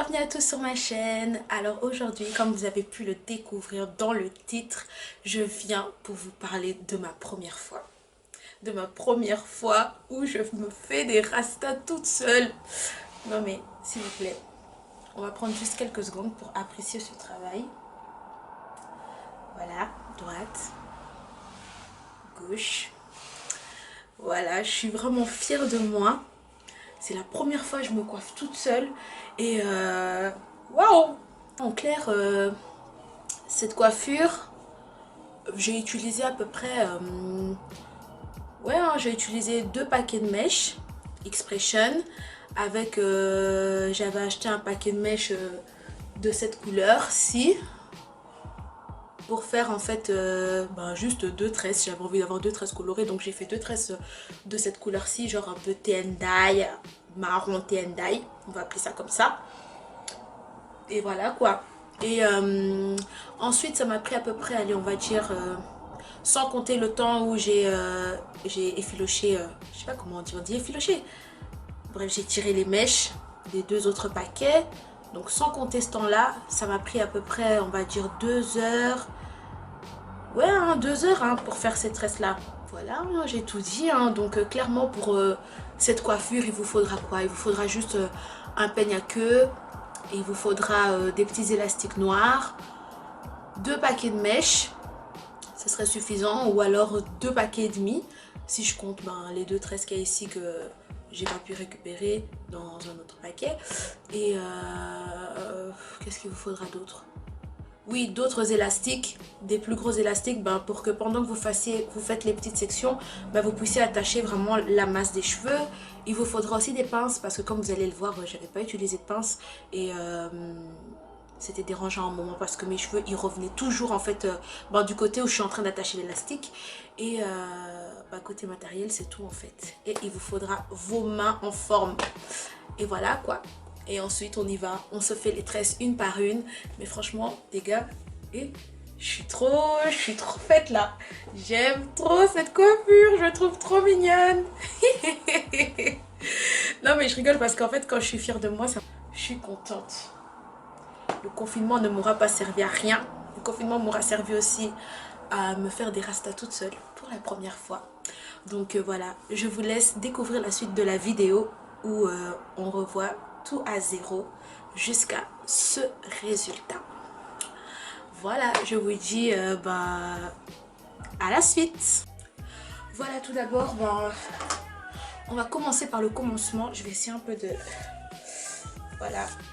Bienvenue à tous sur ma chaîne. Alors aujourd'hui, comme vous avez pu le découvrir dans le titre, je viens pour vous parler de ma première fois. De ma première fois où je me fais des rastas toute seule. Non mais, s'il vous plaît, on va prendre juste quelques secondes pour apprécier ce travail. Voilà, droite, gauche. Voilà, je suis vraiment fière de moi. C'est la première fois que je me coiffe toute seule. Et waouh! En clair, cette coiffure, j'ai utilisé à peu près... ouais, hein, j'ai utilisé 2 paquets de mèches Expression. Avec... j'avais acheté un paquet de mèches de cette couleur-ci. Pour faire en fait juste 2 tresses. J'avais envie d'avoir 2 tresses colorées, donc j'ai fait 2 tresses de cette couleur-ci, genre un peu tie-and-dye, marron tie-and-dye, on va appeler ça comme ça. Et voilà quoi. Et ensuite ça m'a pris à peu près, allez on va dire, sans compter le temps où j'ai effiloché, je sais pas comment on dit effiloché. Bref, j'ai tiré les mèches des 2 autres paquets. Donc sans compter ce temps-là, ça m'a pris à peu près, on va dire 2 heures. Ouais, hein, 2 heures hein, pour faire cette tresse-là. Voilà, hein, j'ai tout dit. Hein. Donc clairement, pour cette coiffure, il vous faudra quoi? Il vous faudra juste un peigne à queue. Et il vous faudra des petits élastiques noirs. 2 paquets de mèches. Ce serait suffisant. Ou alors 2 paquets et demi. Si je compte les 2 tresses qu'il y a ici que j'ai pas pu récupérer dans un autre paquet. Et qu'est-ce qu'il vous faudra d'autre? Oui, d'autres élastiques, des plus gros élastiques, pour que pendant que vous faites les petites sections, vous puissiez attacher vraiment la masse des cheveux. Il vous faudra aussi des pinces parce que comme vous allez le voir, j'avais pas utilisé de pinces et c'était dérangeant un moment parce que mes cheveux ils revenaient toujours en fait du côté où je suis en train d'attacher l'élastique. Et côté matériel, c'est tout en fait. Et il vous faudra vos mains en forme. Et voilà quoi. Et ensuite on y va, on se fait les tresses une par une. Mais franchement les gars, et je suis trop faite là. J'aime trop cette coiffure, je la trouve trop mignonne. Non mais je rigole parce qu'en fait quand je suis fière de moi, je suis contente. Le confinement ne m'aura pas servi à rien. Le confinement m'aura servi aussi à me faire des rastas toute seule pour la première fois. Donc voilà, je vous laisse découvrir la suite de la vidéo où on revoit tout à zéro jusqu'à ce résultat. Voilà, je vous dis à la suite. Voilà, tout d'abord, on va commencer par le commencement. Je vais essayer un peu de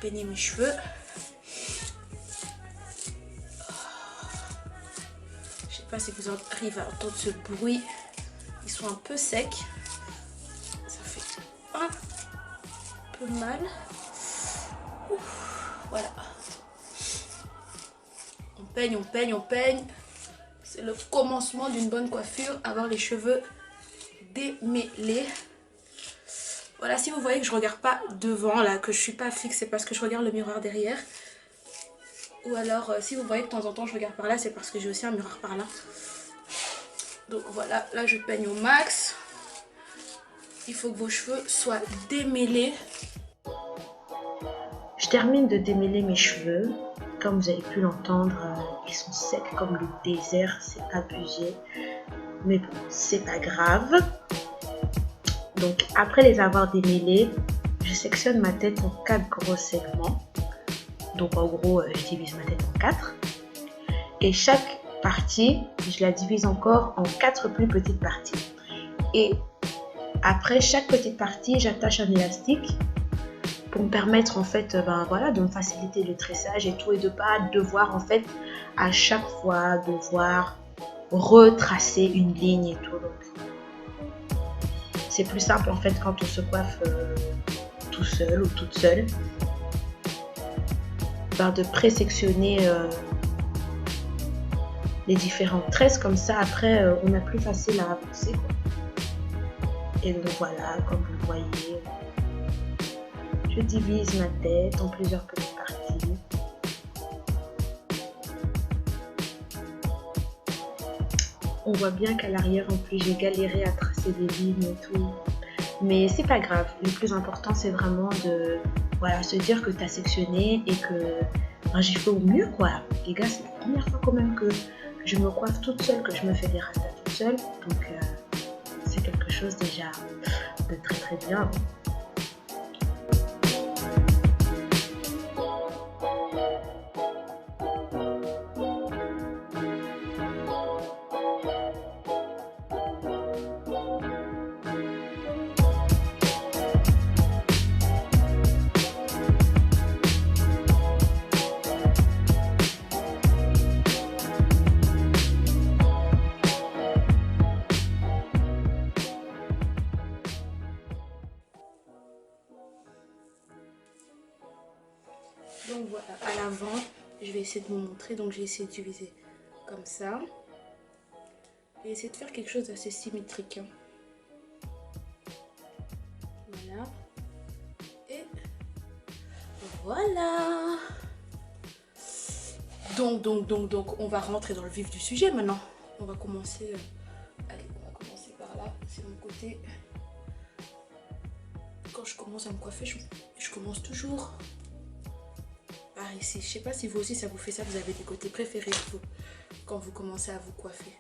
peigner mes cheveux. Je sais pas si vous arrivez à entendre ce bruit. Ils sont un peu secs. Ça fait un peu mal. Voilà. On peigne, on peigne, on peigne. C'est le commencement d'une bonne coiffure. Avoir les cheveux démêlés. Voilà, si vous voyez que je regarde pas devant, là, que je suis pas fixe, c'est parce que je regarde le miroir derrière. Ou alors, si vous voyez que de temps en temps je regarde par là, c'est parce que j'ai aussi un miroir par là. Donc voilà, là je peigne au max. Il faut que vos cheveux soient démêlés. Je termine de démêler mes cheveux. Comme vous avez pu l'entendre, ils sont secs comme le désert, c'est abusé. Mais bon, c'est pas grave. Donc après les avoir démêlés, je sectionne ma tête en 4 gros segments. Donc en gros, je divise ma tête en 4. Et chaque partie, je la divise encore en 4 plus petites parties. Et après chaque petite partie, j'attache un élastique pour me permettre en fait de me faciliter le tressage et tout, et de pas devoir en fait à chaque fois devoir retracer une ligne et tout. Donc c'est plus simple en fait quand on se coiffe tout seul ou toute seule, de pré-sectionner les différentes tresses, comme ça après on a plus facile à avancer quoi. Et donc voilà, comme vous le voyez, je divise ma tête en plusieurs petites parties. On voit bien qu'à l'arrière en plus j'ai galéré à tracer des lignes et tout. Mais c'est pas grave, le plus important c'est vraiment voilà, se dire que tu as sectionné et que ben, j'ai fait au mieux quoi. Les gars, c'est la première fois quand même que je me coiffe toute seule, que je me fais des rastas toute seule. Donc c'est quelque chose déjà de très très bien. Donc voilà, à l'avant, je vais essayer de vous montrer. Donc j'ai essayé de diviser comme ça. Je vais essayer de faire quelque chose d'assez symétrique. Voilà. Et voilà. Donc, on va rentrer dans le vif du sujet maintenant. On va commencer. Allez, on va commencer par là. C'est mon côté. Quand je commence à me coiffer, je commence toujours par ici. Je sais pas si vous aussi ça vous fait ça. Vous avez des côtés préférés quand vous commencez à vous coiffer.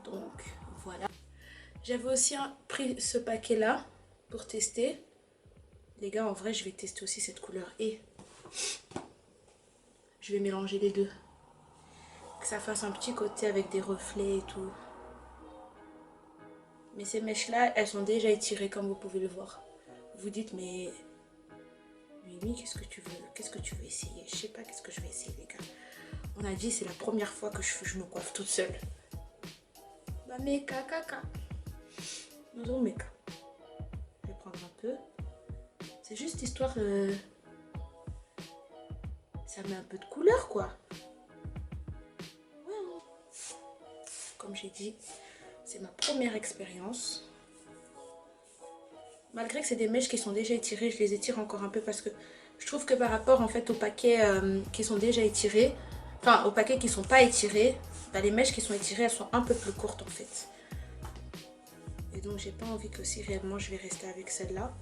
Donc voilà. J'avais aussi pris ce paquet là pour tester. Les gars, en vrai, je vais tester aussi cette couleur et je vais mélanger les deux. Que ça fasse un petit côté avec des reflets et tout. Mais ces mèches là, elles sont déjà étirées comme vous pouvez le voir. Vous dites mais Mimi, qu'est-ce que tu veux essayer? Je sais pas qu'est-ce que je vais essayer les gars. On a dit c'est la première fois que je me coiffe toute seule. Bah meka kaka. Non meka. Je vais prendre un peu. C'est juste histoire ça met un peu de couleur quoi. Ouais. Comme j'ai dit, c'est ma première expérience. Malgré que c'est des mèches qui sont déjà étirées, je les étire encore un peu parce que je trouve que par rapport en fait aux paquets qui sont déjà étirés, enfin aux paquets qui sont pas étirés, bah, les mèches qui sont étirées elles sont un peu plus courtes en fait. Et donc j'ai pas envie que si réellement je vais rester avec celle-là,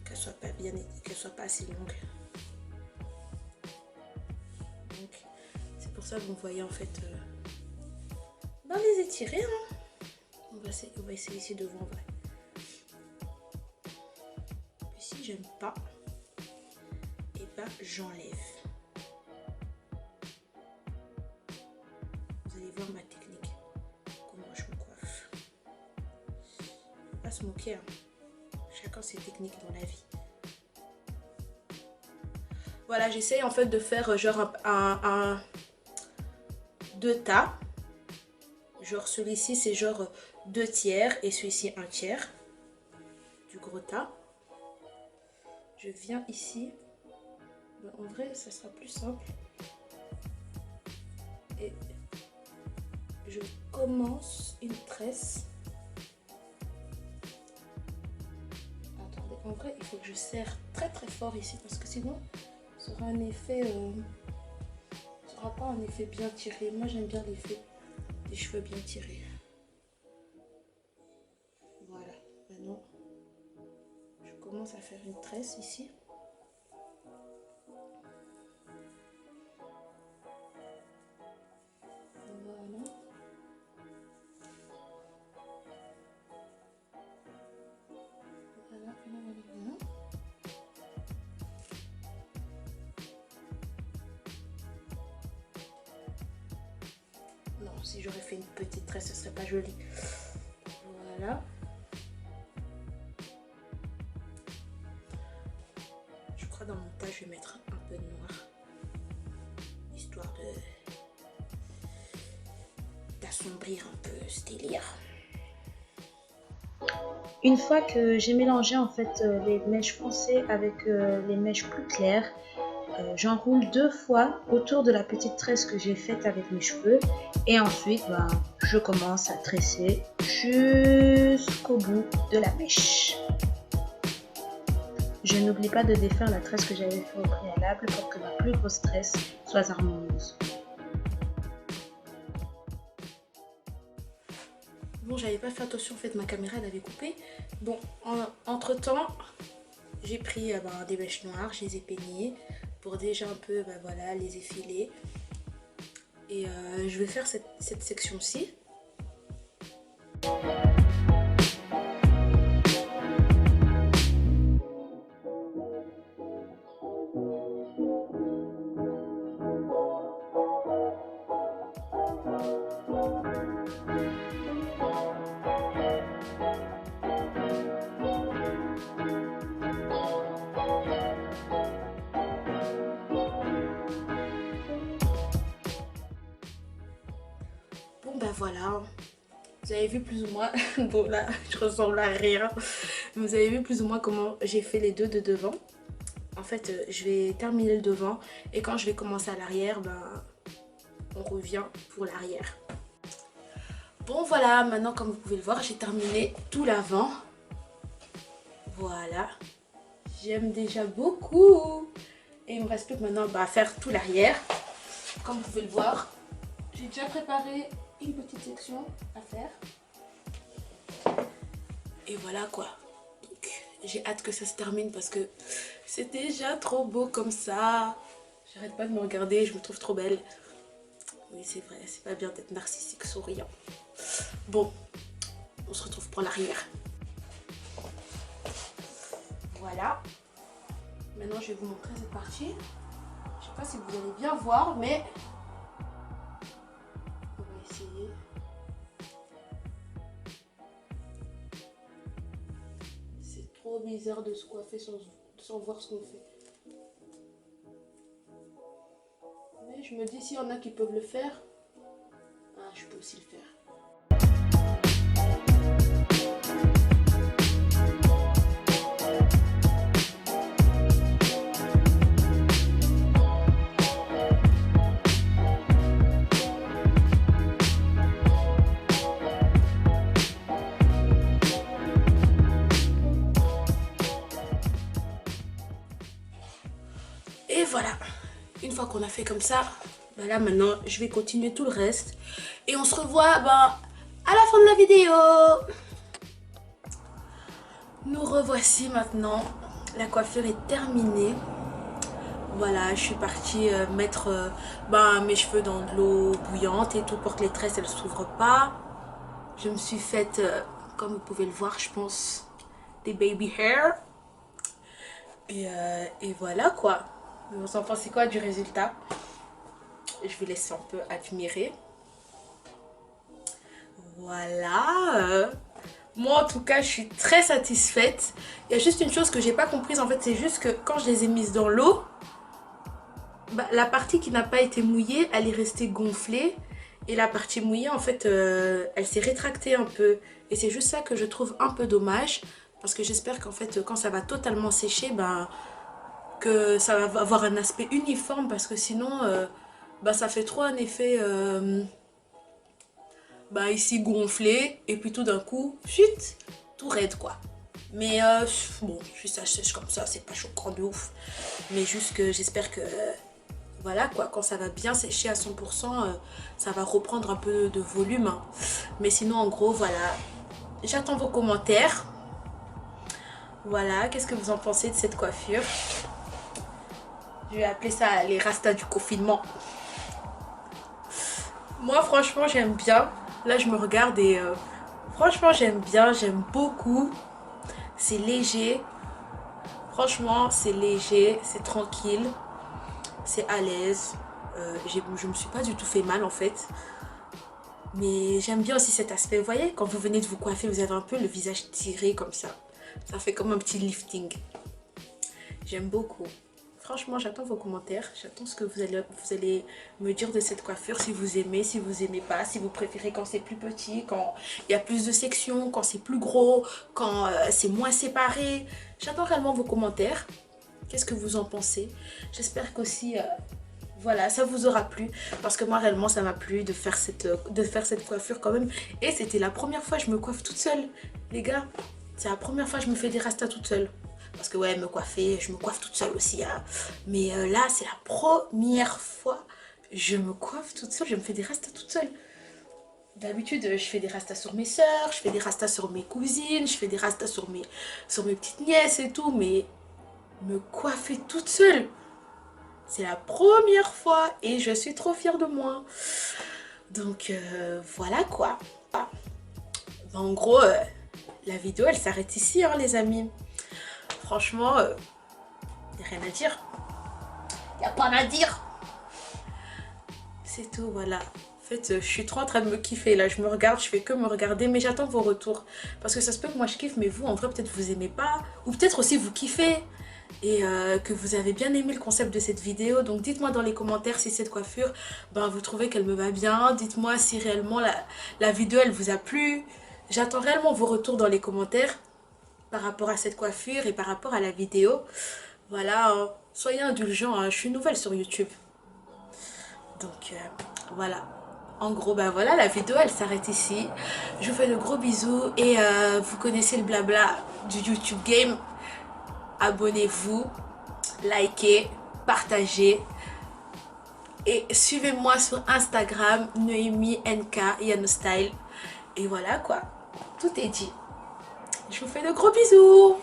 qu'elle soit pas bien, qu'elle soit pas assez longue. Donc c'est pour ça que vous voyez en fait les étirer. Hein. On va essayer ici devant vrai. Si j'aime pas, et ben j'enlève. Vous allez voir ma technique, comment je me coiffe. Faut pas se moquer, hein. Chacun ses techniques dans la vie. Voilà, j'essaye en fait de faire genre un 2 tas. Genre celui-ci c'est genre 2 tiers et celui-ci 1 tiers du gros tas. Je viens ici, en vrai ça sera plus simple, et je commence une tresse. Attendez, en vrai il faut que je serre très très fort ici parce que sinon ça aura un effet, ça sera pas un effet bien tiré. Moi j'aime bien l'effet des cheveux bien tirés. Voilà, maintenant je commence à faire une tresse ici. Voilà. Voilà. Non, si j'aurais fait une petite tresse, ce serait pas joli. Voilà. Je crois dans mon tas, je vais mettre un peu de noir. Histoire d'assombrir un peu ce délire. Une fois que j'ai mélangé en fait les mèches foncées avec les mèches plus claires, j'enroule 2 fois autour de la petite tresse que j'ai faite avec mes cheveux et ensuite je commence à tresser jusqu'au bout de la mèche. Je n'oublie pas de défaire la tresse que j'avais fait au préalable pour que ma plus grosse tresse soit harmonieuse. Bon, j'avais pas fait attention, en fait ma caméra elle avait coupé. Bon, entre temps j'ai pris des mèches noires, je les ai peignées pour déjà un peu voilà, les effiler. Et je vais faire cette section-ci. Bon ben voilà, vous avez vu plus ou moins, bon là je ressemble à rien, vous avez vu plus ou moins comment j'ai fait les deux de devant. En fait je vais terminer le devant et quand je vais commencer à l'arrière, on revient pour l'arrière. Bon voilà, maintenant comme vous pouvez le voir, j'ai terminé tout l'avant. Voilà, j'aime déjà beaucoup. Et il me reste plus que maintenant à faire tout l'arrière. Comme vous pouvez le voir, j'ai déjà préparé une petite section à faire. Et voilà quoi. J'ai hâte que ça se termine parce que c'est déjà trop beau comme ça. J'arrête pas de me regarder, je me trouve trop belle. Oui c'est vrai, c'est pas bien d'être narcissique souriant. Bon, on se retrouve pour l'arrière. Voilà. Maintenant je vais vous montrer cette partie. Je sais pas si vous allez bien voir, mais on va essayer. C'est trop bizarre de se coiffer sans voir ce qu'on fait. Mais je me dis s'il y en a qui peuvent le faire, je peux aussi le faire. Et voilà, une fois qu'on a fait comme ça, là maintenant je vais continuer tout le reste. Et on se revoit à la fin de la vidéo. Nous revoici maintenant, la coiffure est terminée. Voilà, je suis partie mettre mes cheveux dans de l'eau bouillante et tout pour que les tresses elles ne s'ouvrent pas. Je me suis faite, comme vous pouvez le voir je pense, des baby hair. Et voilà quoi. Vous en pensez quoi du résultat? Je vous laisse un peu admirer. Voilà. Moi en tout cas je suis très satisfaite. Il y a juste une chose que j'ai pas comprise en fait, c'est juste que quand je les ai mises dans l'eau, la partie qui n'a pas été mouillée elle est restée gonflée. Et la partie mouillée en fait elle s'est rétractée un peu. Et c'est juste ça que je trouve un peu dommage. Parce que j'espère qu'en fait quand ça va totalement sécher, que ça va avoir un aspect uniforme. Parce que sinon ça fait trop un effet ici gonflé. Et puis tout d'un coup, chut, tout raide quoi. Mais bon, si ça sèche comme ça, c'est pas choquant de ouf. Mais juste que j'espère que voilà quoi, quand ça va bien sécher à 100%, ça va reprendre un peu de volume. Hein. Mais sinon en gros voilà, j'attends vos commentaires. Voilà, qu'est-ce que vous en pensez de cette coiffure? Je vais appeler ça les rastas du confinement. Moi franchement j'aime bien. Là je me regarde et franchement j'aime bien, j'aime beaucoup. C'est léger. Franchement c'est léger, c'est tranquille. C'est à l'aise. Je me suis pas du tout fait mal en fait. Mais j'aime bien aussi cet aspect. Vous voyez, quand vous venez de vous coiffer, vous avez un peu le visage tiré comme ça. Ça fait comme un petit lifting. J'aime beaucoup. Franchement, j'attends vos commentaires. J'attends ce que vous allez me dire de cette coiffure. Si vous aimez, si vous aimez pas. Si vous préférez quand c'est plus petit, quand il y a plus de sections, quand c'est plus gros, quand c'est moins séparé. J'attends réellement vos commentaires. Qu'est-ce que vous en pensez? J'espère qu'aussi... voilà, ça vous aura plu parce que moi réellement ça m'a plu de faire cette coiffure quand même. Et c'était la première fois que je me coiffe toute seule, les gars. C'est la première fois que je me fais des rastas toute seule. Parce que ouais, me coiffer, je me coiffe toute seule aussi. Hein. Mais là, c'est la première fois que je me coiffe toute seule, je me fais des rastas toute seule. D'habitude, je fais des rastas sur mes soeurs, je fais des rastas sur mes cousines, je fais des rastas sur mes petites nièces et tout. Mais me coiffer toute seule. C'est la première fois et je suis trop fière de moi. Donc voilà quoi. En gros, la vidéo elle s'arrête ici hein, les amis. Franchement, y a rien à dire. Y a pas à dire. C'est tout, voilà. En fait, je suis trop en train de me kiffer là. Je me regarde, je fais que me regarder, mais j'attends vos retours. Parce que ça se peut que moi je kiffe, mais vous, en vrai, peut-être vous aimez pas. Ou peut-être aussi vous kiffez. Et que vous avez bien aimé le concept de cette vidéo. Donc dites-moi dans les commentaires si cette coiffure, ben, vous trouvez qu'elle me va bien. Dites-moi si réellement la vidéo, elle vous a plu. J'attends réellement vos retours dans les commentaires par rapport à cette coiffure et par rapport à la vidéo. Voilà, soyez indulgents, hein, je suis nouvelle sur YouTube. Donc voilà. En gros, ben voilà, la vidéo elle s'arrête ici. Je vous fais de gros bisous et vous connaissez le blabla du YouTube Game. Abonnez-vous, likez, partagez et suivez-moi sur Instagram, Noémie NK Yanostyle. Et voilà quoi, tout est dit. Je vous fais de gros bisous.